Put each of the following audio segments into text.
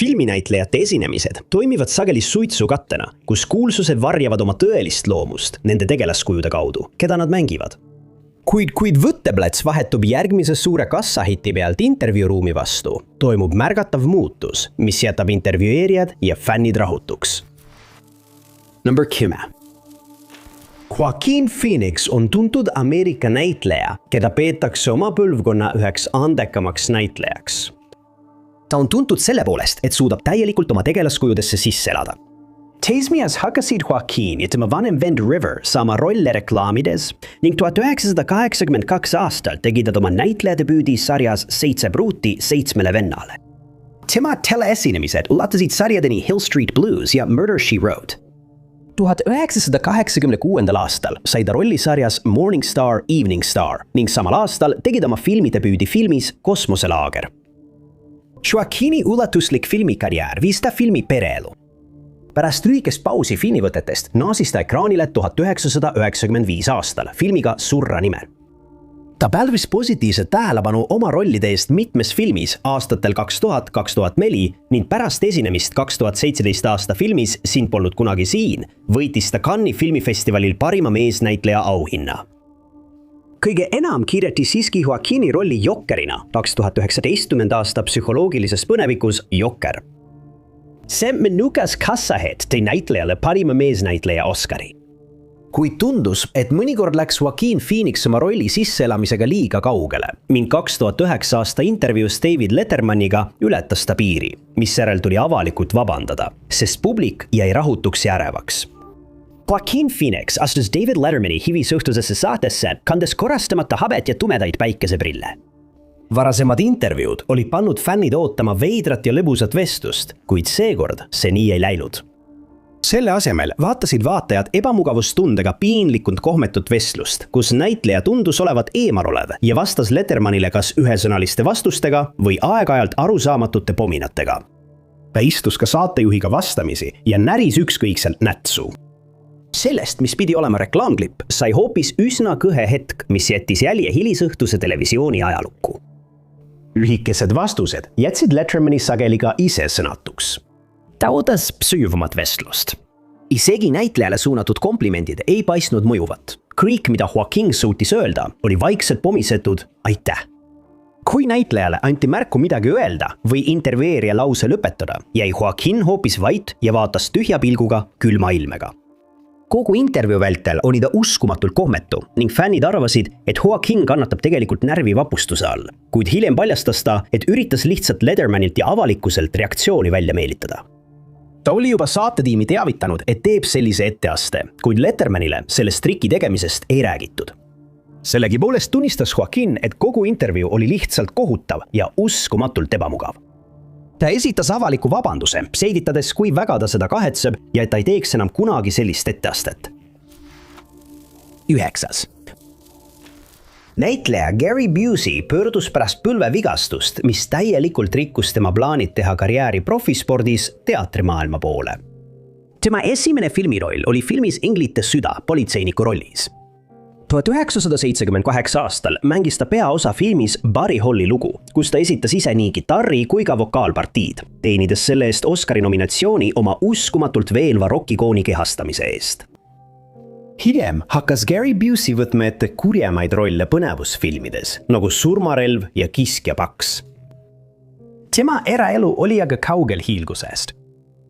Filminäitlejate esinemised toimivad sageli suitsukattena, kus kuulsused varjavad oma tõelist loomust nende tegelaskujude kaudu, keda nad mängivad. Kuid võtteplats vahetub järgmise suure kassahitti pealt intervjuuruumi vastu, toimub märgatav muutus, mis jätab intervjueerijad ja fännid rahutuks. Number 10. Joaquin Phoenix on tuntud Ameerika näitleja, keda peetakse oma põlvkonna üheks andekamaks näitlejaks. Ta on tuntud selle poolest, et suudab täielikult oma tegelaskujudesse sisse elada. Teismeas hakkasid Joaquin ja tema vanem vend River saama rolle reklaamides ning 1982 aastal tegi ta oma näitlejadebüüdi sarjas 7 pruuti 7 vennale. Tema teleesinemised ulatasid sarjadeni Hill Street Blues ja Murder, She Wrote. 1986. aastal sai ta rolli sarjas Morning Star, Evening Star ning samal aastal tegi ta oma filmidebüüdi filmis Kosmoselaager. Joaquini ulatuslik filmikarjäär viis ta filmi pereelu. Pärast lühikest pausi filmivõtetest naasis ta ekraanile 1995 aastal filmiga Surra nimel. Ta pälvis positiivset tähelepanu oma rollide eest mitmes filmis aastatel 2000-2004 ning pärast esinemist 2017 aasta filmis Sind polnud kunagi siin võitis ta Cannes'i filmifestivalil parima meesnäitleja auhinna. Kõige enam kiideti siiski Joaquini rolli Jokkerina 2019. aasta psühholoogilises põnevikus Jokker. See menükas kassahet tõi näitlejale parima meesnäitleja Oscari. Kuid tundus, et mõnikord läks Joaquin Phoenix oma rolli sisseelamisega liiga kaugele ning 2009 aasta intervjuus David Lettermaniga ületas ta piiri, mis järel tuli avalikult vabandada, sest publik jäi rahutuks ja ärevaks. Joaquin Phoenix astus David Lettermani hivisõhtusesse saatesse, kandes korrastamata habet ja tumedaid päikeseprille. Varasemad intervjuud olid pannud fännid ootama veidrat ja lõbusat vestlust, kuid seekord see nii ei läinud. Selle asemel vaatasid vaatajad ebamugavustundega piinlikult kohmetut vestlust, kus näitleja tundus olevat eemarolev ja vastas Lettermanile kas ühesõnaliste vastustega või aeg-ajalt arusaamatute pominatega. Ta istus ka saatejuhiga vastamisi ja näris ükskõikselt nätsu. Sellest, mis pidi olema reklaamklipp, sai hoopis üsna kõhe hetk, mis jättis jälje hilisõhtuse televisiooni ajalukku. Lühikesed vastused jätsid Lettermani sageli ka ise sõnatuks. Ta ootas süjuvamat vestlust. Isegi näitlejale suunatud komplimendid ei paistnud mõjuvat. Kõik, mida Joaquin suutis öelda, oli vaikselt pomisetud aitäh. Kui näitlejale anti märku midagi öelda või intervjueerija lause lõpetada, jäi Joaquin hoopis vait ja vaatas tühja pilguga külma ilmega. Kogu intervjuu vältel oli ta uskumatult kohmetu ning fännid arvasid, et Joaquin kannatab tegelikult närvivapustuse all, kuid hiljem paljastas ta, et üritas lihtsalt Lettermanilt ja avalikkuselt reaktsiooni välja meelitada. Ta oli juba saatetiimi teavitanud, et teeb sellise etteaste, kuid Lettermanile sellest triki tegemisest ei räägitud. Sellegipoolest tunnistas Joaquin, et kogu intervjuu oli lihtsalt kohutav ja uskumatult ebamugav. Ta esitas avaliku vabanduse, seeditades, kui väga ta seda kahetseb ja et ta ei teeks enam kunagi sellist etteastet. 9. Näitleja Gary Busey pöördus pärast põlvevigastust, mis täielikult rikkus tema plaanid teha karjääri profispordis teatrimaailma poole. Tema esimene filmiroll oli filmis Inglite süda politseiniku rollis. 1978 aastal mängis ta peaosa filmis Buddy Holly lugu, kus ta esitas ise nii gitarri kui ka vokaalpartiid, teenides selle eest Oscari nominatsiooni oma uskumatult veelva rockikooni kehastamise eest. Hiljem hakkas Gary Busey võtma ette kurjemaid rolle põnevusfilmides, nagu Surmarelv ja Kiskja paks. Tema eraelu oli aga kaugel hiilgusest.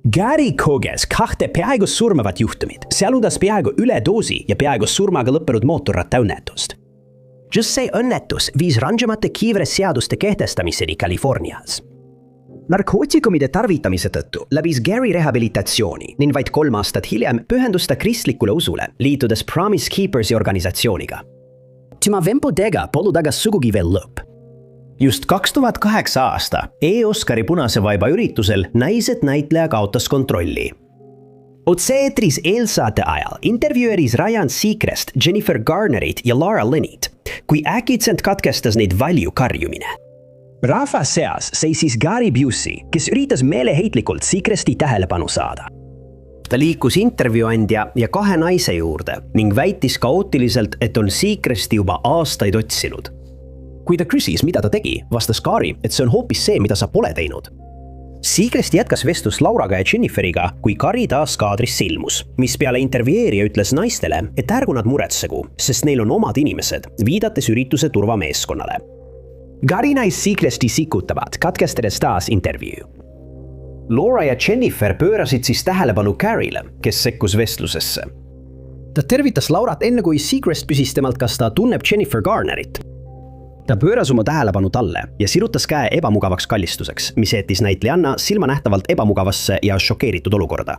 Gary koges 2 peaaegu surmavat juhtumit, sealhulgas peaaegu üledoosi ja peaaegu surmaga lõppenud mootorrattaõnnetust. Just see õnnetus viis rangemate kiivresseaduste kehtestamiseni Californias. Narkootikumide tarvitamise tõttu läbis Gary rehabilitatsiooni ning vaid 3 aastat hiljem pühendus ta kristlikule usule, liitudes Promise Keepersi organisatsiooniga. Tema vempodega polnud aga sugugi veel lõpp. Just 2008 aasta E-Oscari punase vaiba üritusel näis, et näitleja kaotas kontrolli. Otse-eetris eelsaate ajal intervjueeris Ryan Seacrest, Jennifer Garnerit ja Laura Linnit, kui äkitselt katkestas neid valju karjumine. Rahva seas seisis Gary Busey, kes üritas meeleheitlikult Seacresti tähelepanu saada. Ta liikus intervjuandja ja 2 naise juurde ning väitis kaootiliselt, et on Seacresti juba aastaid otsinud. Kui ta küsis, mida ta tegi, vastas Gary, et see on hoopis see, mida sa pole teinud. Seacrest jätkas vestlust Lauraga ja Jenniferiga, kui Carrie taas kaadrisse ilmus, mis peale intervjueerija ütles naistele, et ärgu nad muretsegu, sest neil on omad inimesed, viidates ürituse turvameeskonnale. Carrie näis Seacresti sikutavat, katkestades taas intervjuu. Laura ja Jennifer pöörasid siis tähelepanu Carriele, kes sekkus vestlusesse. Ta tervitas Laurat enne, kui Seacrest küsis temalt, kas ta tunneb Jennifer Garnerit. Ta pööras oma tähelepanu talle ja sirutas käe ebamugavaks kallistuseks, mis jättis näitlejanna silmanähtavalt ebamugavasse ja šokeeritud olukorda.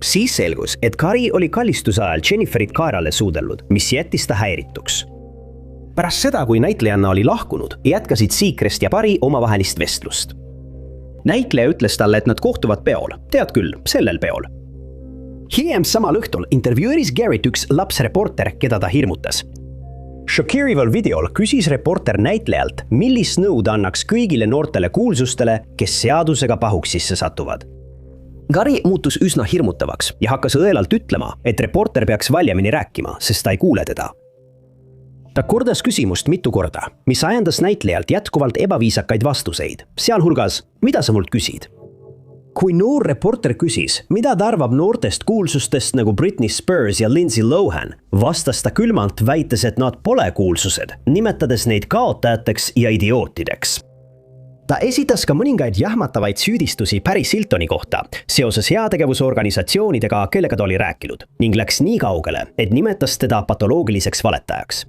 Siis selgus, et Carrie oli kallistuse ajal Jenniferit kaerale suudelnud, mis jättis ta häirituks. Pärast seda, kui näitlejanna oli lahkunud, jätkasid Seacrest ja Carrie omavahelist vestlust. Näitleja ütles talle, et nad kohtuvad peol, tead küll, sellel peol. Hiljem samal õhtul intervjueeris Garrett üks lapsreporter, keda ta hirmutas. Šokeerival videol küsis reporter näitlejalt, millist nõu ta annaks kõigile noortele kuulsustele, kes seadusega pahuksisse satuvad. Carrie muutus üsna hirmutavaks ja hakkas õelalt ütlema, et reporter peaks valjemini rääkima, sest ta ei kuule teda. Ta kordas küsimust mitu korda, mis ajendas näitlejalt jätkuvalt ebaviisakaid vastuseid, sealhulgas, mida sa mult küsid? Kui noor reporter küsis, mida ta arvab noortest kuulsustest nagu Britney Spears ja Lindsay Lohan, vastas ta külmalt väites, et nad pole kuulsused, nimetades neid kaotajateks ja idiootideks. Ta esitas ka mõningaid jahmatavaid süüdistusi Paris Hiltoni kohta seoses heategevusorganisatsioonidega, kellega ta oli rääkinud, ning läks nii kaugele, et nimetas teda patoloogiliseks valetajaks.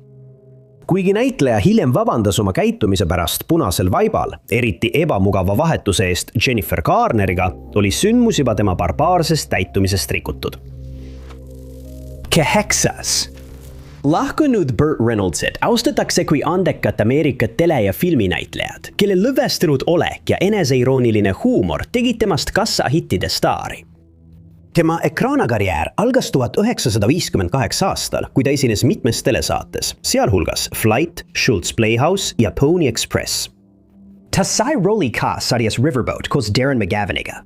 Kuigi näitleja hiljem vabandas oma käitumise pärast punasel vaibal, eriti ebamugava vahetuse eest Jennifer Garneriga, oli sündmus juba tema barbaarsest täitumisest rikutud. Keheksas. Lahkunud Burt Reynoldsit austatakse kui andekat Ameerika tele- ja filminäitlejad, kelle lõvestunud olek ja eneseirooniline huumor tegid temast kassahittide staari. Tema ekraanakarjäär algas 1958 aastal, kui ta esines mitmes telesaates, sealhulgas Flight, Schultz Playhouse ja Pony Express. Ta sai rolli ka sarjas Riverboat koos Darren McGaviniga.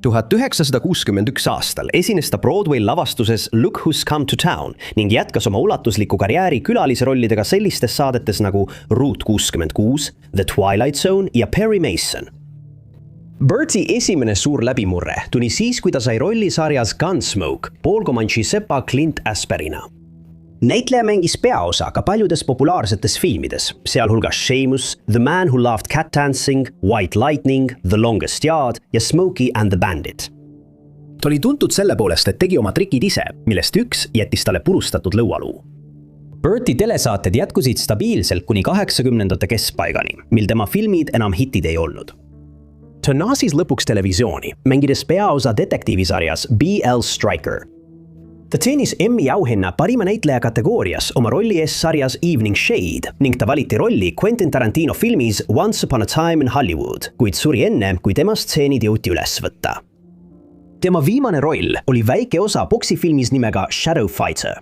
1961 aastal esines ta Broadway lavastuses Look Who's Come to Town ning jätkas oma ulatusliku karjääri külalisrollidega sellistes saadetes nagu Route 66, The Twilight Zone ja Perry Mason. Burti esimene suur läbimurre tuli siis, kui ta sai rolli sarjas Gunsmoke Paul Comanche sepa Clint Asperina. Näitleja mängis peaosa ka paljudes populaarsetes filmides, sealhulgas Shamus, The Man Who Loved Cat Dancing, White Lightning, The Longest Yard ja Smokey and the Bandit. Ta oli tuntud selle poolest, et tegi oma trikid ise, millest üks jättis talle purustatud lõualuu. Burti telesaated jätkusid stabiilselt kuni 80ndate keskpaigani, mil tema filmid enam hitid ei olnud. Ta naasis lõpuks televisiooni, mängides peaosa detektiivisarjas B.L. Stryker. Ta teenis Emmy auhinna parima näitleja kategoorias oma rolli eest sarjas Evening Shade ning ta valiti rolli Quentin Tarantino filmis Once Upon a Time in Hollywood, kuid suri enne, kui tema stseenid jõuti üles võtta. Tema viimane roll oli väike osa poksifilmis nimega Shadow Fighter.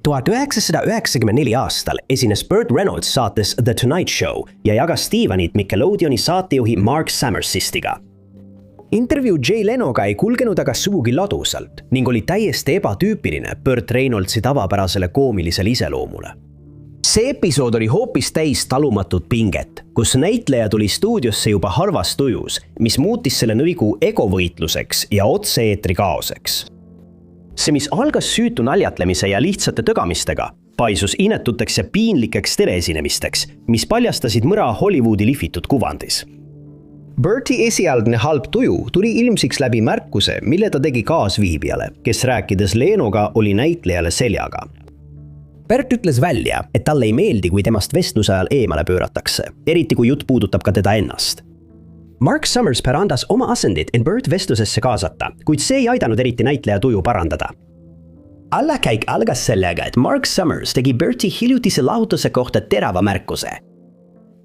1994 aastal esines Burt Reynolds saates The Tonight Show ja jagas Stevenit Nickelodeoni saatejuhi Mark Samersistiga. Intervjuu Jay Lenoga ei kulgenud aga sugugi ladusalt ning oli täiesti ebatüüpiline Burt Reynoldsi tavapärasele koomilisele iseloomule. See episood oli hoopis täis talumatut pinget, kus näitleja tuli stuudiosse juba harvas tujus, mis muutis selle nõigu egovõitluseks ja otse-eetri kaoseks. See, mis algas süütu naljatlemise ja lihtsate tögamistega, paisus inetuteks ja piinlikeks teleesinemisteks, mis paljastasid mõra Hollywoodi lihvitud kuvandis. Burti esialgne halb tuju tuli ilmsiks läbi märkuse, mille ta tegi kaasviibijale, kes rääkides Lenoga oli näitlejale seljaga. Burt ütles välja, et talle ei meeldi, kui temast vestluse ajal eemale pööratakse, eriti kui jutt puudutab ka teda ennast. Mark Summers pärandas oma asendit, et Burt vestlusesse kaasata, kuid see ei aidanud eriti näitleja tuju parandada. Allakäik algas sellega, et Mark Summers tegi Burti hiljutise lahutuse kohta terava märkuse.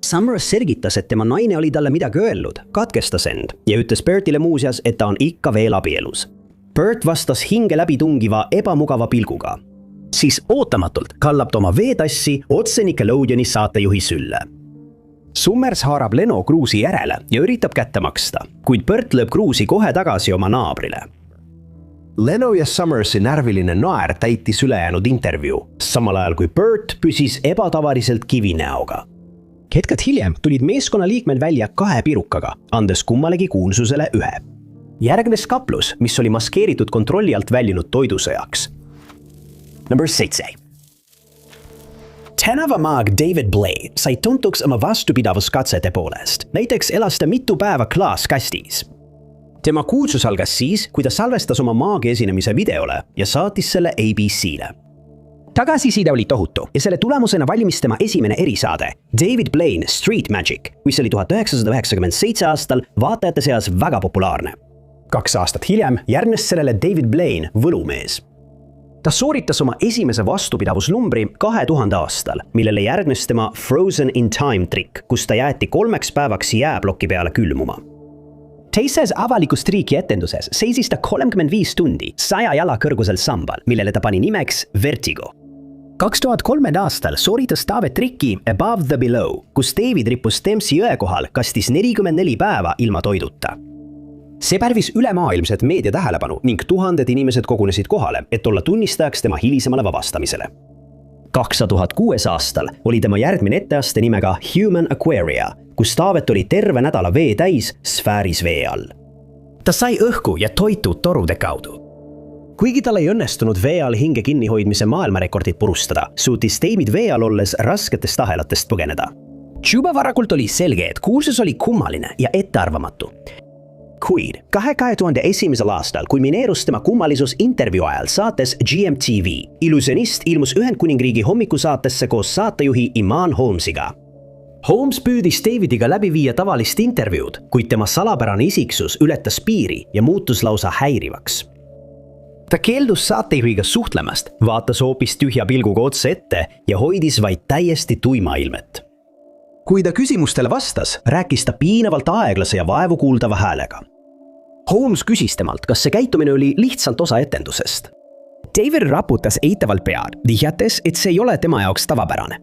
Summers selgitas, et tema naine oli talle midagi öelnud, katkestas end ja ütles Burtile muuseas, et ta on ikka veel abielus. Burt vastas hinge läbi tungiva ebamugava pilguga. Siis ootamatult kallab ta oma veetassi otse Nickelodeoni saatejuhi sülle. Summers haarab Leno Cruise'i järele ja üritab kätte maksta, kuid Burt lööb Cruise'i kohe tagasi oma naabrile. Leno ja Summersi närviline naer täitis ülejäänud intervjuu, samal ajal kui Burt püsis ebatavaliselt kivinäoga. Hetked hiljem tulid meeskonnaliikmed välja 2 pirukaga, andes kummalegi kuulsusele 1. Järgnes kaplus, mis oli maskeeritud kontrolli alt väljunud toidusõjaks. Number 7. Tänava maag David Blaine sai tuntuks oma vastupidavuskatsete poolest. Näiteks elas ta mitu päeva klaaskastis. Tema kuulsus algas siis, kui ta salvestas oma maagi esinemise videole ja saatis selle ABC-le. Tagasiside oli tohutu ja selle tulemusena valmis tema esimene erisaade David Blaine Street Magic, mis oli 1997 aastal vaatajate seas väga populaarne. 2 aastat hiljem järgnes sellele David Blaine võlumees. Ta sooritas oma esimese vastupidavusnumbri 2000 aastal, millele järgnes tema Frozen in Time trikk, kus ta jäeti 3 päevaks jääbloki peale külmuma. Teises avalikus triiki etenduses seisis ta 35 tundi 100 jala kõrgusel sambal, millele ta pani nimeks Vertigo. 2003 aastal sooritas Taavet trikki Above the Below, kus David rippus Dempsey jõe kohal kastis 44 päeva ilma toiduta. See pärvis ülemaailmset meedia tähelepanu ning tuhanded inimesed kogunesid kohale, et olla tunnistajaks tema hilisemale vabastamisele. 2006 aastal oli tema järgmine etteaste nimega Human Aquaria, kus Taavet oli terve nädala vee täis sfääris vee all. Ta sai õhku ja toitu torude kaudu. Kuigi tal ei õnnestunud vee all hinge kinnihoidmise maailmarekordit purustada, suutis David vee all olles rasketest ahelatest põgeneda. Juba varakult oli selge, et kuulsus oli kummaline ja ettearvamatu. Kuid 2001. aastal kulmineerus tema kummalisus intervjuu ajal saates GMTV. Illusionist ilmus Ühendkuningriigi hommikusaatesse koos saatejuhi Iman Holmesiga. Holmes püüdis Davidiga läbi viia tavalist intervjuud, kuid tema salapärane isiksus ületas piiri ja muutus lausa häirivaks. Ta keeldus saatejuhiga suhtlemast, vaatas hoopis tühja pilguga otse ette ja hoidis vaid täiesti tuima ilmet. Kui ta küsimustele vastas, rääkis ta piinavalt aeglase ja vaevu kuuldava häälega. Holmes küsis temalt, kas see käitumine oli lihtsalt osa etendusest. David raputas eitavalt pead, vihjates, et see ei ole tema jaoks tavapärane.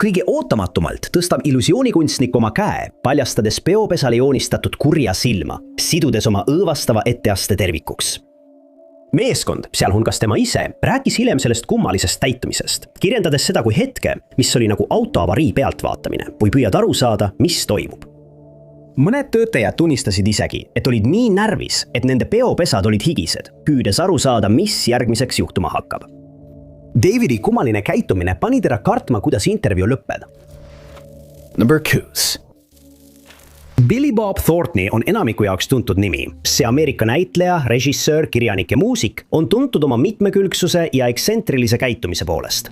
Kõige ootamattumalt tõstab illusioonikunstnik oma käe, paljastades peopesale joonistatud kurja silma, sidudes oma õõvastava etteaste tervikuks. Meeskond, sealhulgas tema ise, rääkis hiljem sellest kummalisest täitumisest, kirjeldades seda kui hetke, mis oli nagu autoavarii pealtvaatamine, või püüad aru saada, mis toimub. Mõned töötajad tunnistasid isegi, et olid nii närvis, et nende peopesad olid higised, püüdes aru saada, mis järgmiseks juhtuma hakkab. Davidi kummaline käitumine pani teda kartma, kuidas intervjuu lõppeb. Number 6. Billy Bob Thornton on enamiku jaoks tuntud nimi. See Ameerika näitleja, režissöör, kirjanik ja muusik on tuntud oma mitmekülgsuse ja ekstsentrilise käitumise poolest.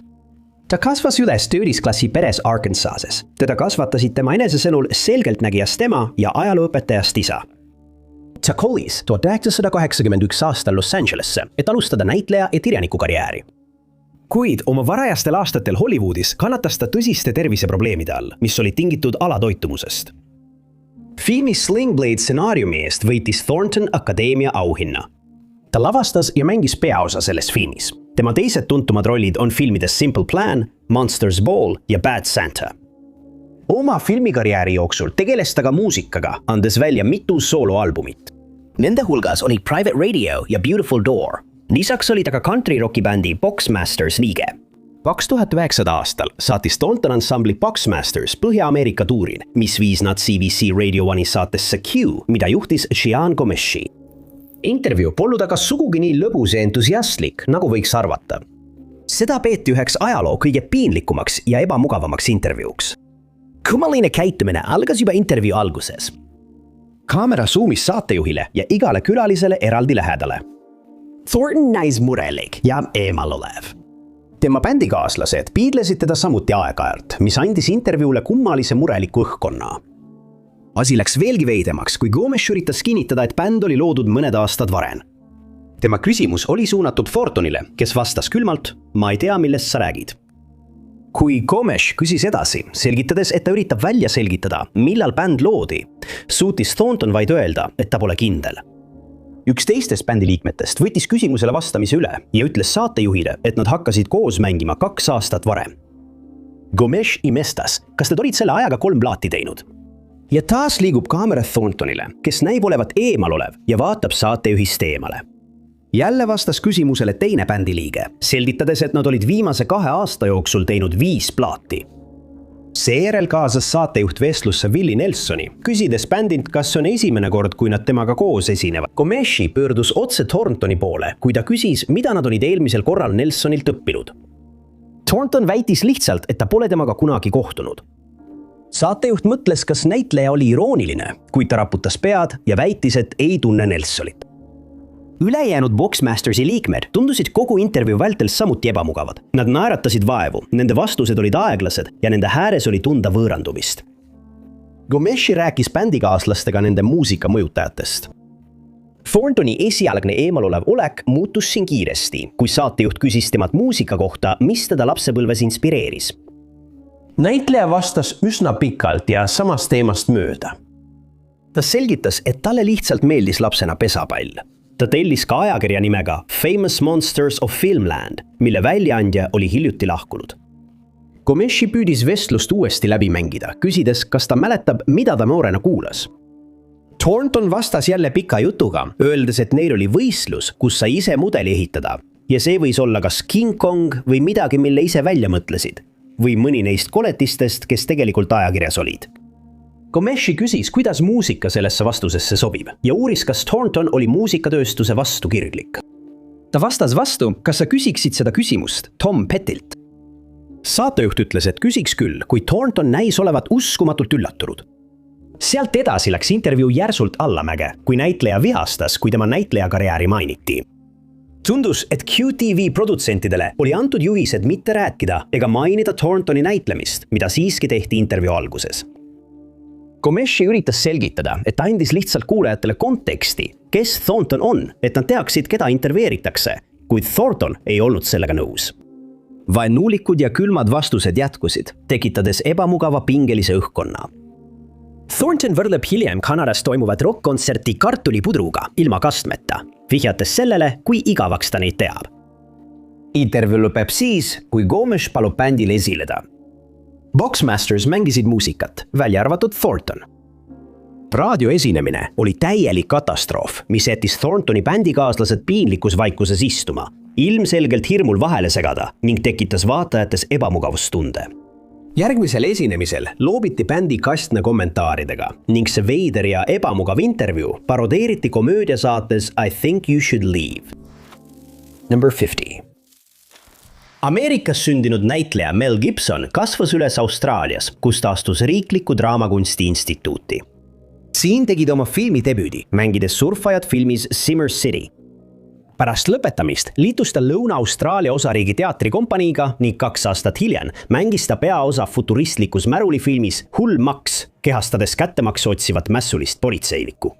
Ta kasvas üles töölisklassi peres Arkansases. Teda kasvatasid tema enesesõnul selgeltnägijast ema ja ajalooõpetajast isa. Ta kolis 1981 aastal Los Angelesse, et alustada näitleja ja kirjaniku karjääri. Kuid oma varajastel aastatel Hollywoodis kannatas ta tõsiste terviseprobleemide all, mis oli tingitud alatoitumusest. Filmi Sling Blade stsenaariumi eest võitis Thornton akadeemia auhinna. Ta lavastas ja mängis peaosa selles filmis. Tema teised tuntumad rollid on filmides Simple Plan, Monsters Ball ja Bad Santa. Oma filmikarjääri jooksul tegeles ta ka muusikaga, andes välja mitu sooloalbumit. Nende hulgas oli Private Radio ja Beautiful Door. Lisaks oli ta ka country rocki bändi Boxmasters liige. 2009 aastal saatis Thornton ansambli Boxmasters Põhja-Ameerika tuurin, mis viis nad CBC Radio 1 saatesse Q, mida juhtis Jian Ghomeshi. Intervjuu polnud aga sugugi nii lõbus ja entusiastlik, nagu võiks arvata. Seda peeti üheks ajaloo kõige piinlikumaks ja ebamugavamaks intervjuuks. Kummaline käitumine algas juba intervjuu alguses. Kaamera zoomis saatejuhile ja igale külalisele eraldi lähedale. Thornton näis murelik ja eemal olev. Tema bändikaaslased piidlesid teda samuti aeg-ajalt, mis andis intervjuule kummalise mureliku õhkkonna. Asi läks veelgi veidemaks, kui Gomes üritas kinnitada, et bänd oli loodud mõned aastad varem. Tema küsimus oli suunatud Thorntonile, kes vastas külmalt, ma ei tea, millest sa räägid. Kui Gomes küsis edasi, selgitades, et ta üritab välja selgitada, millal bänd loodi, suutis Thornton vaid öelda, et ta pole kindel. Üks teistest bändiliikmetest võttis küsimusele vastamise üle ja ütles saatejuhile, et nad hakkasid koos mängima 2 aastat varem. Gomes imestas, kas nad olid selle ajaga 3 plaati teinud. Ja taas liigub kaamera Thorntonile, kes näib olevat eemal olev ja vaatab saatejuhist eemale. Jälle vastas küsimusele teine bändiliige, selgitades, et nad olid viimase 2 aasta jooksul teinud 5 plaati. Seejärel kaasas saatejuht vestlusse Willie Nelsoni, küsides bändilt, kas see on esimene kord, kui nad temaga koos esinevad. Ghomeshi pöördus otse Thorntoni poole, kui ta küsis, mida nad olid eelmisel korral Nelsonilt õppinud. Thornton väitis lihtsalt, et ta pole temaga kunagi kohtunud. Saatejuht mõtles, kas näitleja oli irooniline, kuid ta raputas pead ja väitis, et ei tunne Nelsolit. Ülejäänud Boxmastersi liikmed tundusid kogu intervjuu vältel samuti ebamugavad. Nad naeratasid vaevu, nende vastused olid aeglased ja nende hääles oli tunda võõrandumist. Ghomeshi rääkis bändikaaslastega nende muusika mõjutajatest. Thorntoni esialgne eemal olev olek muutus siin kiiresti, kui saatejuht küsis temalt muusika kohta, mis teda lapsepõlves inspireeris. Näitleja vastas üsna pikalt ja samast teemast mööda. Ta selgitas, et talle lihtsalt meeldis lapsena pesapall. Ta tellis ka ajakirja nimega Famous Monsters of Filmland, mille väljaandja oli hiljuti lahkunud. Ghomeshi püüdis vestlust uuesti läbi mängida, küsides, kas ta mäletab, mida ta noorena kuulas. Thornton vastas jälle pika jutuga, öeldes, et neil oli võistlus, kus sai ise mudeli ehitada ja see võis olla kas King Kong või midagi, mille ise välja mõtlesid või mõni neist koletistest, kes tegelikult ajakirjas olid. Ghomeshi küsis, kuidas muusika sellesse vastusesse sobib ja uuris, kas Thornton oli muusikatööstuse vastu kirglik. Ta vastas vastu, kas sa küsiksid seda küsimust Tom Pettilt. Saatejuht ütles, et küsiks küll, kui Thornton näis olevat uskumatult üllatunud. Sealt edasi läks intervjuu järsult allamäge, kui näitleja vihastas, kui tema näitlejakarjääri mainiti. Tundus, et QTV produtsentidele oli antud juhised mitte rääkida ega mainida Thorntoni näitlemist, mida siiski tehti intervjuu alguses. Ghomeshi üritas selgitada, et ta andis lihtsalt kuulajatele konteksti, kes Thornton on, et nad teaksid, keda intervjueeritakse, kuid Thornton ei olnud sellega nõus. Vaenulikud ja külmad vastused jätkusid, tekitades ebamugava pingelise õhkkonna. Thornton võrdleb hiljem Kanadas toimuvat rock-kontserti kartulipudruga ilma kastmeta, vihjates sellele, kui igavaks ta neid teab. Intervjuu lõpeb siis, kui Ghomesh palub bändil esileda. Boxmasters mängisid muusikat, välja arvatud Thornton. Raadioesinemine oli täielik katastroof, mis jättis Thorntoni bändikaaslased piinlikus vaikuses istuma, ilmselgelt hirmul vahele segada ning tekitas vaatajates ebamugavustunde. Järgmisel esinemisel loobiti bändi kastne kommentaaridega ning see veider ja ebamugav intervjuu parodeeriti komöödiasaates I Think You Should Leave. Number 50. Ameerikas sündinud näitleja Mel Gibson kasvas üles Austraalias, kus ta astus riikliku draamakunsti instituuti. Siin tegi ta oma filmidebüüdi, mängides surfajat filmis Simmer City. Pärast lõpetamist liitus ta Lõuna-Austraalia osariigi teatrikompaniiga ning 2 aastat hiljem mängis ta peaosa futuristlikus märulifilmis Hull Max, kehastades kättemaksu otsivat mässulist politseinikku.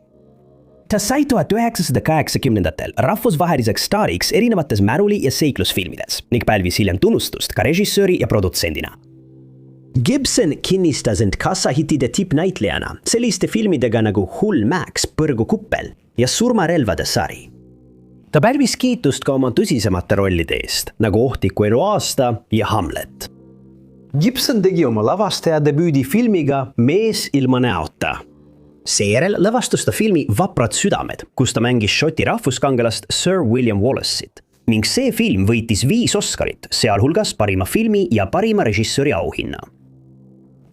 Ta sai 1980-ndatel rahvusvaheliseks staariks erinevates märuli- ja seiklusfilmides ning pälvis hiljem tunnustust ka režissööri ja produtsendina. Gibson kinnistas end kassahitide tippnäitlejana selliste filmidega nagu Hull Max, Põrgu kuppel ja Surmarelvade sari. Ta pälvis kiitust ka oma tõsisemate rollide eest, nagu Ohtliku elu aasta ja Hamlet. Gibson tegi oma lavastaja debüüdi filmiga Mees ilma näota. Seejärel lavastus ta filmi Vaprad südamed, kus ta mängis Šoti rahvuskangelast Sir William Wallace'it ning see film võitis 5 Oscarit, sealhulgas parima filmi ja parima režissööri auhinna.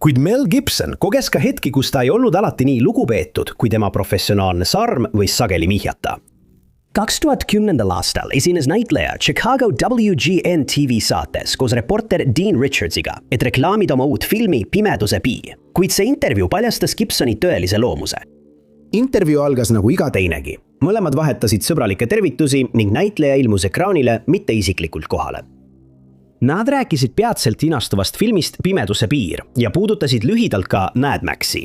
Kuid Mel Gibson koges ka hetki, kus ta ei olnud alati nii lugupeetud, kui tema professionaalne sarm võis sageli vihjata. 2010. aastal esines näitleja Chicago WGN TV saates koos reporter Dean Richardsiga, et reklaamida oma uut filmi Pimeduse pii, kuid see intervjuu paljastas Gibsoni tõelise loomuse. Intervjuu algas nagu iga teinegi. Mõlemad vahetasid sõbralikke tervitusi ning näitleja ilmus ekraanile mitte isiklikult kohale. Nad rääkisid peatselt inastuvast filmist Pimeduse piir ja puudutasid lühidalt ka Mad Maxi.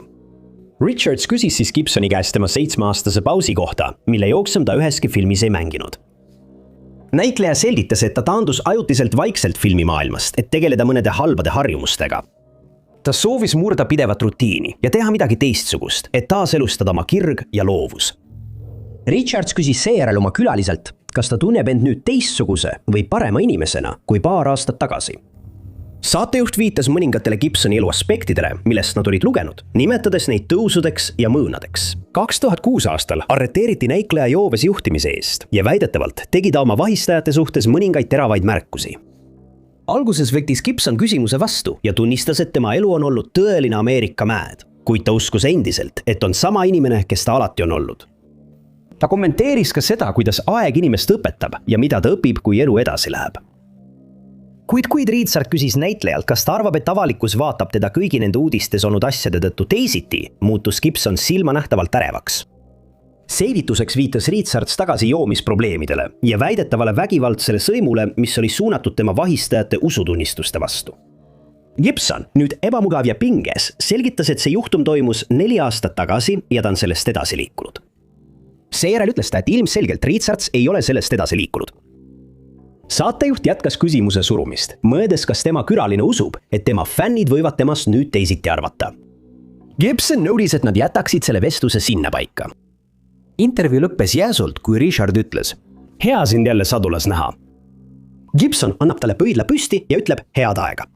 Richards küsis siis Gibsoni käest tema 7-aastase pausi kohta, mille jooksem ta üheski filmis ei mänginud. Näitleja selgitas, et ta taandus ajutiselt vaikselt filmimaailmast, et tegeleda mõnede halbade harjumustega. Ta soovis murda pidevat rutiini ja teha midagi teistsugust, et taaselustada oma kirg ja loovus. Richards küsis seejärel oma külaliselt, kas ta tunneb end nüüd teistsuguse või parema inimesena kui paar aastat tagasi. Saatejuht viitas mõningatele Gibsoni elu aspektidele, millest nad olid lugenud, nimetades neid tõusudeks ja mõõnadeks. 2006 aastal arreteeriti näitleja jooves juhtimise eest ja väidetavalt tegi ta oma vahistajate suhtes mõningaid teravaid märkusi. Alguses võttis Gibson küsimuse vastu ja tunnistas, et tema elu on olnud tõeline Ameerika mad, kuid ta uskus endiselt, et on sama inimene, kes ta alati on olnud. Ta kommenteeris ka seda, kuidas aeg inimest õpetab ja mida ta õpib, kui elu edasi läheb. Kuid Richard küsis näitlejalt, kas ta arvab, et avalikkus vaatab teda kõigi nende uudistes olnud asjade tõttu teisiti, muutus Gibson silmanähtavalt ärevaks. Selgituseks viitas Richards tagasi joomisprobleemidele ja väidetavale vägivaldsele sõimule, mis oli suunatud tema vahistajate usutunnistuste vastu. Gibson, nüüd ebamugav ja pinges, selgitas, et see juhtum toimus 4 aastat tagasi ja ta on sellest edasi liikunud. Seejärel ütles ta, et ilmselgelt Richards ei ole sellest edasi liikunud. Saatejuht jätkas küsimuse surumist, mõedes, kas tema külaline usub, et tema fännid võivad temast nüüd teisiti arvata. Gibson nõudis, et nad jätaksid selle vestluse sinna paika. Intervjuu lõppes jääsult, kui Richard ütles, hea sind jälle sadulas näha. Gibson annab talle pöidla püsti ja ütleb head aega.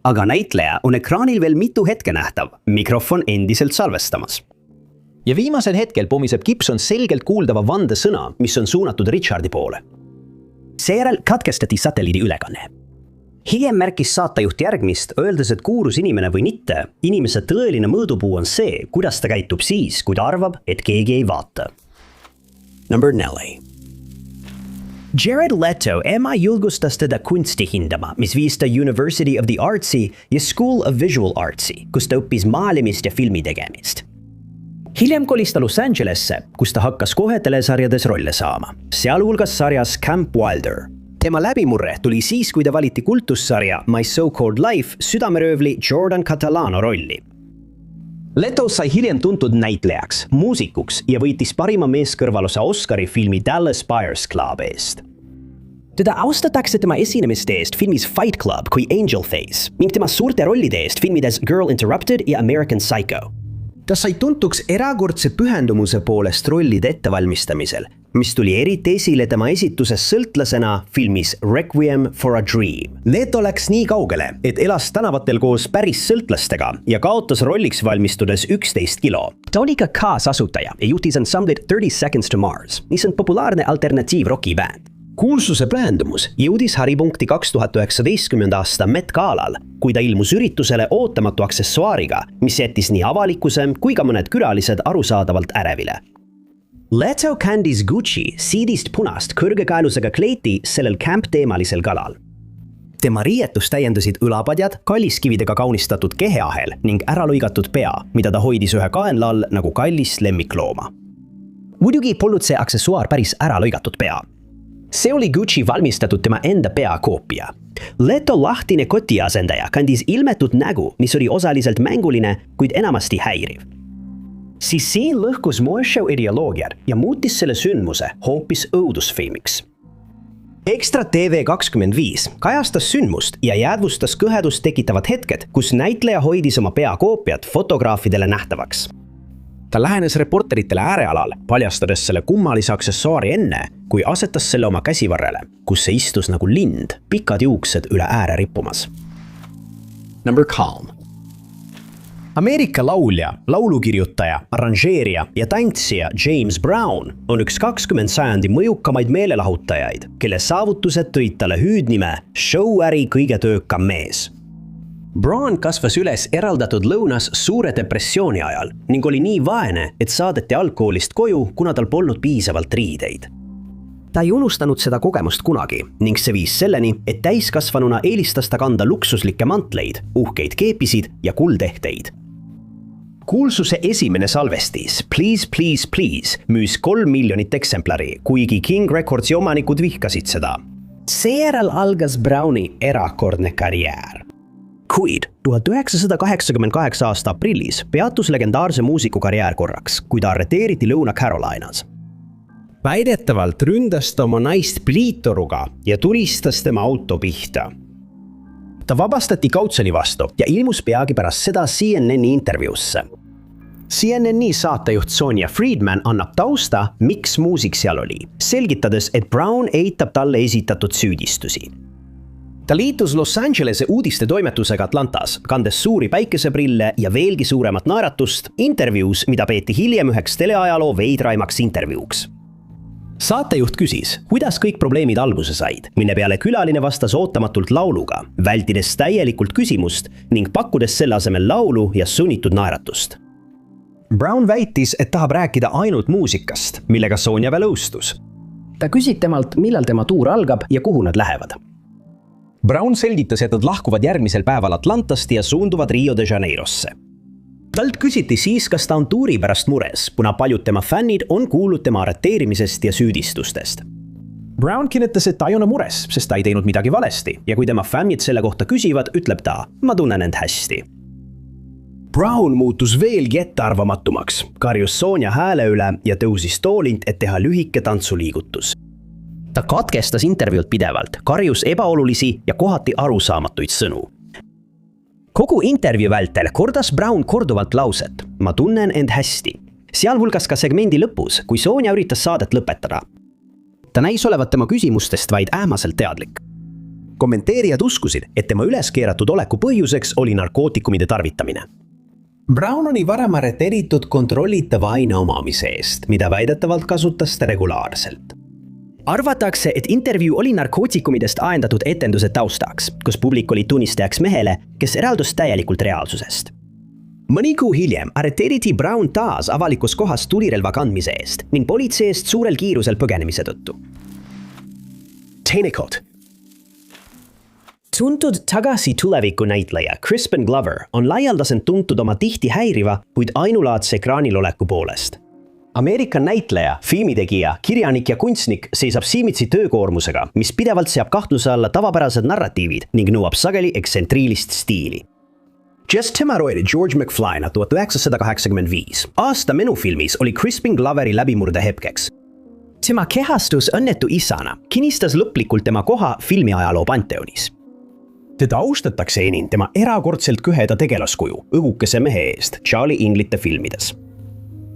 Aga näitleja on ekraanil veel mitu hetke nähtav, mikrofon endiselt salvestamas. Ja viimasel hetkel pomiseb Gibson selgelt kuuldava vande sõna, mis on suunatud Richardi poole. Seejärel katkestati satelliidi ülekanne. Hiljem märkis saatejuht järgmist, öeldes, et kuulus inimene või mitte, inimese tõeline mõõdupuu on see, kuidas ta käitub siis, kui ta arvab, et keegi ei vaata. Number 4. Jared Leto ema julgustas teda kunsti hindama, mis viis ta University of the Artsy ja School of Visual Artsy, kus ta õppis maalimist ja filmi tegemist. Hiljem kolis ta Los Angelesse, kus ta hakkas kohe telesarjades rolle saama, sealhulgas sarjas Camp Wilder. Tema läbimurre tuli siis, kui ta valiti kultussarja My So-Called Life südameröövli Jordan Catalano rolli. Leto sai hiljem tuntud näitlejaks, muusikuks ja võitis parima meeskõrvalose Oscari filmi Dallas Buyers Club eest. Teda austatakse tema esinemiste eest filmis Fight Club kui Angel Face ning tema suurte rollide eest filmides Girl Interrupted ja American Psycho. Ta sai tuntuks erakordse pühendumuse poolest rollide ettevalmistamisel, mis tuli eriti esile tema esituses sõltlasena filmis Requiem for a Dream. Leto läks nii kaugele, et elas tänavatel koos päris sõltlastega ja kaotas rolliks valmistudes 11 kilo. Ta oli ka kaasasutaja ja juhtis ansamblit 30 Seconds to Mars, mis on populaarne alternatiiv-rockibänd. Kuulsuse pühendumus jõudis haripunkti 2019. aasta Met Galal, kui ta ilmus üritusele ootamatu aksessuaariga, mis jättis nii avalikkuse kui ka mõned külalised arusaadavalt ärevile. Leto kandis Gucci siidist punast kõrgekaelusega kleiti sellel camp-teemalisel galal. Tema riietus täiendasid õlapadjad, kalliskividega kaunistatud keheahel ning äralõigatud pea, mida ta hoidis ühe kaenla all nagu kallist lemmiklooma. Muidugi polnud see aksessuaar päris äralõigatud pea. See oli Gucci valmistatud tema enda pea koopia. Leto lahtine kotiasendaja kandis ilmetut nägu, mis oli osaliselt mänguline, kuid enamasti häiriv. Siis siin lõhkus moeshow ideoloogiad ja muutis selle sündmuse hoopis õudusfilmiks. Extra TV 25 kajastas sündmust ja jäädvustas kõhedust tekitavad hetked, kus näitleja hoidis oma pea koopiat fotograafidele nähtavaks. Ta lähenes reporteritele äärealal, paljastades selle kummalise aksessuaari enne, kui asetas selle oma käsivarrele, kus see istus nagu lind, pikad juuksed üle ääre rippumas. Number calm. Ameerika laulja, laulukirjutaja, arranžeerija ja tantsija James Brown on üks 20 sajandi mõjukamaid meelelahutajaid, kelle saavutused tõid talle hüüdnime show-äri kõige töökam mees. Brown kasvas üles eraldatud lõunas suure depressiooni ajal ning oli nii vaene, et saadeti algkoolist koju, kuna tal polnud piisavalt riideid. Ta ei unustanud seda kogemust kunagi ning see viis selleni, et täiskasvanuna eelistas ta kanda luksuslikke mantleid, uhkeid keepisid ja kuldehteid. Kuulsuse esimene salvestis Please, Please, Please müüs 3 miljonit eksemplari, kuigi King Recordsi omanikud vihkasid seda. Seejärel algas Browni erakordne karjäär. Kuid 1988 aasta aprillis peatus legendaarse muusiku karjäär korraks, kui ta arreteeriti Lõuna-Carolinas. Väidetavalt ründas ta oma naist pliitoruga ja tulistas tema auto pihta. Ta vabastati kautsjoni vastu ja ilmus peagi pärast seda CNN-i intervjuusse. CNN-i saatejuht Sonia Friedman annab tausta, miks muusik seal oli, selgitades, et Brown eitab talle esitatud süüdistusi. Ta liitus Los Angelese uudiste toimetusega Atlantas, kandes suuri päikeseprille ja veelgi suuremat naeratust intervjuus, mida peeti hiljem üheks teleajaloo veidraimaks intervjuuks. Saatejuht küsis, kuidas kõik probleemid alguse said, mille peale külaline vastas ootamatult lauluga, vältides täielikult küsimust ning pakkudes selle asemel laulu ja sunnitud naeratust. Brown väitis, et tahab rääkida ainult muusikast, millega Sonja veel nõustus. Ta küsis temalt, millal tema tuur algab ja kuhu nad lähevad. Brown selgitas, et nad lahkuvad järgmisel päeval Atlantast ja suunduvad Rio de Janeirosse. Talt küsiti siis, kas ta on tuuri pärast mures, kuna paljud tema fännid on kuulnud tema arreteerimisest ja süüdistustest. Brown kinnitas, et ta ei ole mures, sest ta ei teinud midagi valesti ja kui tema fännid selle kohta küsivad, ütleb ta, ma tunnen end hästi. Brown muutus veelgi ettearvamatumaks, karjus Sonja hääle üle ja tõusis toolilt, et teha lühike tantsuliigutus. Ta katkestas intervjuud pidevalt, karjus ebaolulisi ja kohati arusaamatuid sõnu. Kogu intervjuu vältel kordas Brown korduvalt lauset, ma tunnen end hästi. Sealhulgas ka segmendi lõpus, kui Sonja üritas saadet lõpetada. Ta näis olevat tema küsimustest vaid ähmaselt teadlik. Kommenteerijad uskusid, et tema üleskeeratud oleku põhjuseks oli narkootikumide tarvitamine. Brown oli varem arreteeritud kontrollitava aine omamise eest, mida väidetavalt kasutas ta regulaarselt. Arvatakse, et intervjuu oli narkootikumidest aendatud etenduse taustaks, kus publik oli tunnistajaks mehele, kes eraldus täielikult reaalsusest. Mõni kuu hiljem arreteeriti Brown taas avalikus kohas tulirelva kandmise eest ning politsei eest suurel kiirusel põgenemise tõttu. Teinekord. Tuntud tagasi tuleviku näitleja Crispin Glover on laialdaselt tuntud oma tihti häiriva, kuid ainulaadse ekraanil oleku poolest. Ameerika näitleja, filmitegija, kirjanik ja kunstnik seisab silmitsi töökoormusega, mis pidevalt seab kahtluse alla tavapärased narratiivid ning nõuab sageli eksentriilist stiili. Jess Temaroidi George McFlyna 1985. Aasta menufilmis oli Crispin Gloveri läbimurde hetkeks. Tema kehastus õnnetu isana kinnistas lõplikult tema koha filmiajaloo panteonis. Teda austatakse enim tema erakordselt kõheda tegelaskuju õgukese mehe eest Charlie Inglite filmides.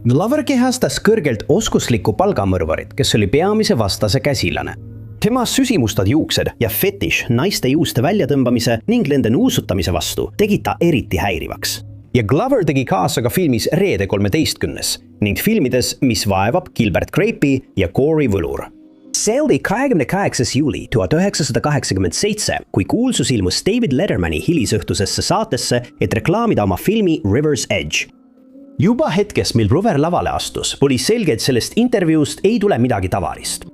Glover kehastas kõrgelt oskuslikku palgamõrvarit, kes oli peamise vastase käsilane. Tema süsimustad juuksed ja fetiš naiste juuste väljatõmbamise ning nende nuusutamise vastu tegi ta eriti häirivaks. Ja Glover tegi kaasa ka filmis Reede 13. ning filmides, mis vaevab Gilbert Grape'i ja Corey Võlur. See oli 28. juuli 1987, kui kuulsus ilmus David Lettermani hilisõhtusesse saatesse, et reklaamida oma filmi River's Edge. Juba hetkes, mil Glover lavale astus, oli selge, et sellest intervjuust ei tule midagi tavalist.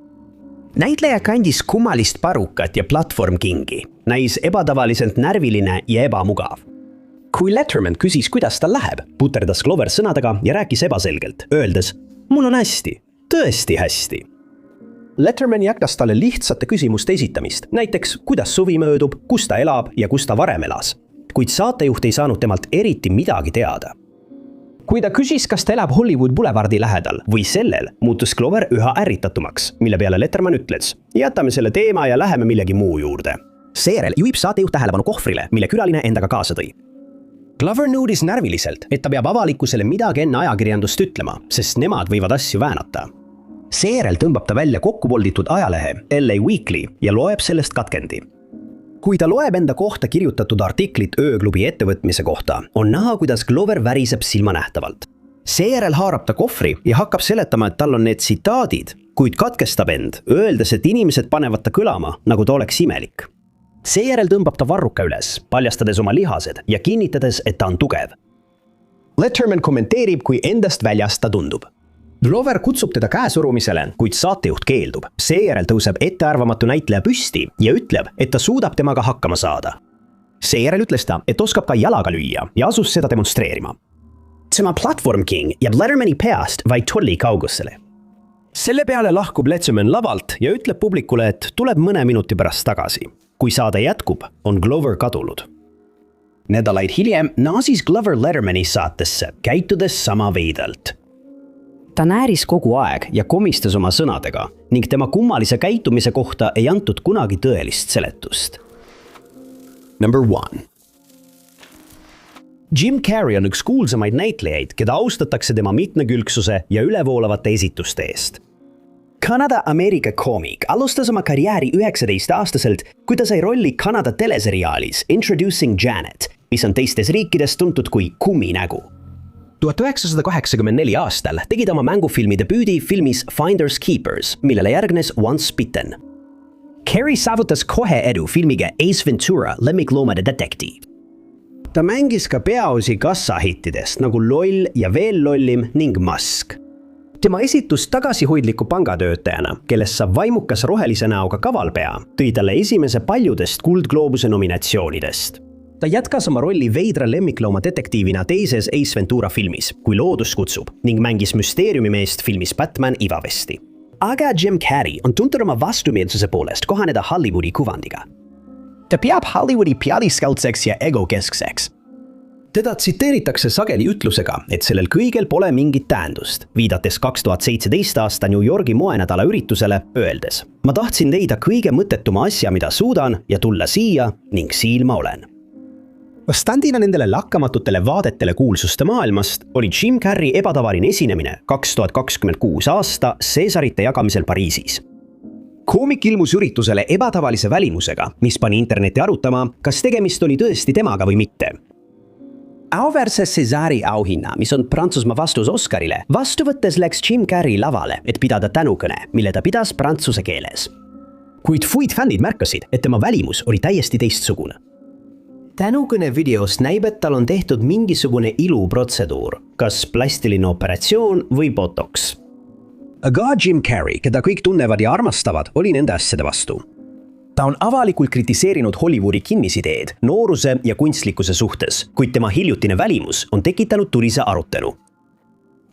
Näitleja kandis kummalist parukat ja platvormkingi, näis ebatavaliselt närviline ja ebamugav. Kui Letterman küsis, kuidas tal läheb, puterdas Glover sõnadega ja rääkis ebaselgelt, öeldes, mul on hästi, tõesti hästi. Letterman jätkas talle lihtsate küsimuste esitamist, näiteks kuidas suvi möödub, kus ta elab ja kus ta varem elas, kuid saatejuht ei saanud temalt eriti midagi teada. Kui ta küsis, kas ta elab Hollywood Boulevardi lähedal või sellel, muutus Glover üha ärritatumaks, mille peale Letterman ütles, jätame selle teema ja läheme millegi muu juurde. Seejärel juhib saatejuht tähelepanu kohvrile, mille külaline endaga kaasa tõi. Glover nõudis närviliselt, et ta peab avalikkusele midagi enne ajakirjandust ütlema, sest nemad võivad asju väänata. Seejärel tõmbab ta välja kokkupolditud ajalehe LA Weekly ja loeb sellest katkendi. Kui ta loeb enda kohta kirjutatud artiklit ööklubi ettevõtmise kohta, on näha, kuidas Glover väriseb silmanähtavalt. Seejärel haarab ta kohvri ja hakkab seletama, et tal on need tsitaadid, kuid katkestab end, öeldes, et inimesed panevad ta kõlama, nagu ta oleks imelik. Seejärel tõmbab ta varruka üles, paljastades oma lihased ja kinnitades, et ta on tugev. Letterman kommenteerib, kui endast väljas ta tundub. Glover kutsub teda käesurumisele, kuid saatejuht keeldub. Seejärel tõuseb ettearvamatu näitleja püsti ja ütleb, et ta suudab temaga hakkama saada. Seejärel ütles ta, et oskab ka jalaga lüüa ja asus seda demonstreerima. Tema Platform King jääb Lettermani peast vaid tolli kaugusele. Selle peale lahkub Letterman lavalt ja ütleb publikule, et tuleb mõne minuti pärast tagasi. Kui saade jätkub, on Glover kadunud. Nädalaid hiljem naasis Glover Lettermani saatesse, käitudes sama veidalt. Ta nääris kogu aeg ja komistas oma sõnadega ning tema kummalise käitumise kohta ei antud kunagi tõelist seletust. Number 1. Jim Carrey on üks kuulsamaid näitlejaid, keda austatakse tema mitmekülgsuse ja ülevoolavate esituste eest. Kanada-Ameerika koomik alustas oma karjääri 19-aastaselt, kui ta sai rolli Kanada teleseriaalis Introducing Janet, mis on teistes riikides tuntud kui kumminägu. 1984 aastal tegi ta oma mängufilmi debüüdi filmis Finders Keepers, millele järgnes Once Bitten. Carey saavutas kohe edu filmiga Ace Ventura, lemmikloomade detektiiv. Ta mängis ka peaosi kassahittidest nagu Loll ja veel lollim ning Mask. Tema esitus tagasihoidliku pangatöötajana, kellest saab vaimukas rohelise näoga kavalpea, tõi talle esimese paljudest Kuldgloobuse nominatsioonidest. Ta jätkas oma rolli veidra lemmiklooma detektiivina teises Ace Ventura filmis, Kui loodus kutsub, ning mängis müsteeriumimeest filmis Batman Ivavesti. Aga Jim Carrey on tuntud oma vastumeelsuse poolest kohaneda Hollywoodi kuvandiga. Ta peab Hollywoodi pealiskaudseks ja egokeskseks. Teda tsiteeritakse sageli ütlusega, et sellel kõigel pole mingit tähendust, viidates 2017 aasta New Yorgi moenädala üritusele öeldes: "Ma tahtsin leida kõige mõttetuma asja, mida suudan ja tulla siia ning siin ma olen." Vastandina nendele lakkamatutele vaadetele kuulsuste maailmast oli Jim Carrey ebatavaline esinemine 2026 aasta Césarite jagamisel Pariisis. Koomik ilmus üritusele ebatavalise välimusega, mis pani interneti arutama, kas tegemist oli tõesti temaga või mitte. Auväärse Césari auhinna, mis on Prantsusmaa vastus Oscarile, vastu võttes läks Jim Carrey lavale, et pidada tänukõne, mille ta pidas prantsuse keeles. Kuid fännid märkasid, et tema välimus oli täiesti teistsugune. Tänukõne videost näib, et tal on tehtud mingisugune iluprotseduur, kas plastiline operatsioon või botox. Aga Jim Carrey, keda kõik tunnevad ja armastavad, oli nende asjade vastu. Ta on avalikult kritiseerinud Hollywoodi kinnisideed, nooruse ja kunstlikkuse suhtes, kuid tema hiljutine välimus on tekitanud tulise arutelu.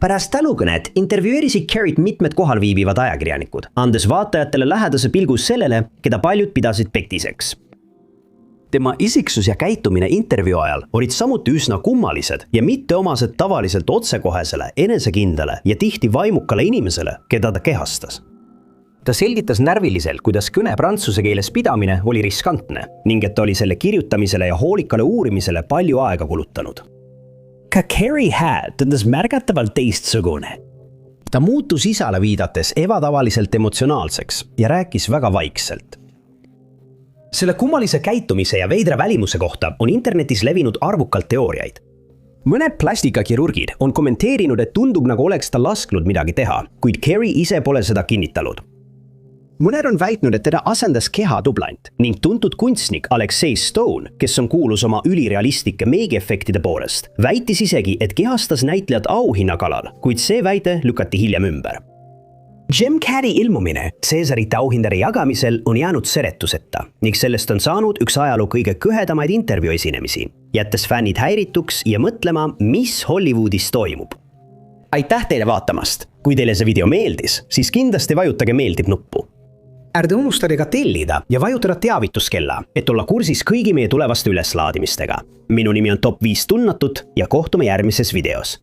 Pärast tänukõnet intervjueerisid Carreyt mitmed kohal viibivad ajakirjanikud, andes vaatajatele lähedase pilgu sellele, keda paljud pidasid pektiseks. Tema isiksus ja käitumine intervjuu ajal olid samuti üsna kummalised ja mitte omased tavaliselt otsekohesele, enesekindlale ja tihti vaimukale inimesele, keda ta kehastas. Ta selgitas närviliselt, kuidas kõne prantsuse keeles pidamine oli riskantne ning et ta oli selle kirjutamisele ja hoolikale uurimisele palju aega kulutanud. Ka Carrey hääl tundus märgatavalt teistsugune. Ta muutus isale viidates ebatavaliselt emotsionaalseks ja rääkis väga vaikselt. Selle kummalise käitumise ja veidra välimuse kohta on internetis levinud arvukalt teooriaid. Mõned plastikakirurgid on kommenteerinud, et tundub nagu oleks ta lasknud midagi teha, kuid Carrey ise pole seda kinnitanud. Mõned on väitnud, et teda asendas kehatublant ning tuntud kunstnik Alexei Stone, kes on kuulus oma ülirealistlike meegiefektide poolest, väitis isegi, et kehastas näitlejat auhinnakalal, kuid see väide lükati hiljem ümber. Jim Carrey ilmumine Césarite auhindade jagamisel on jäänud seletuseta ning sellest on saanud üks ajaloo kõige kõhedamaid intervjuu esinemisi, jättes fännid häirituks ja mõtlema, mis Hollywoodis toimub. Aitäh teile vaatamast! Kui teile see video meeldis, siis kindlasti vajutage meeldib nuppu. Ärge unustage ka tellida ja vajutada teavituskella, et olla kursis kõigi meie tulevaste üleslaadimistega. Minu nimi on Top 5 tunnatut ja kohtume järgmises videos.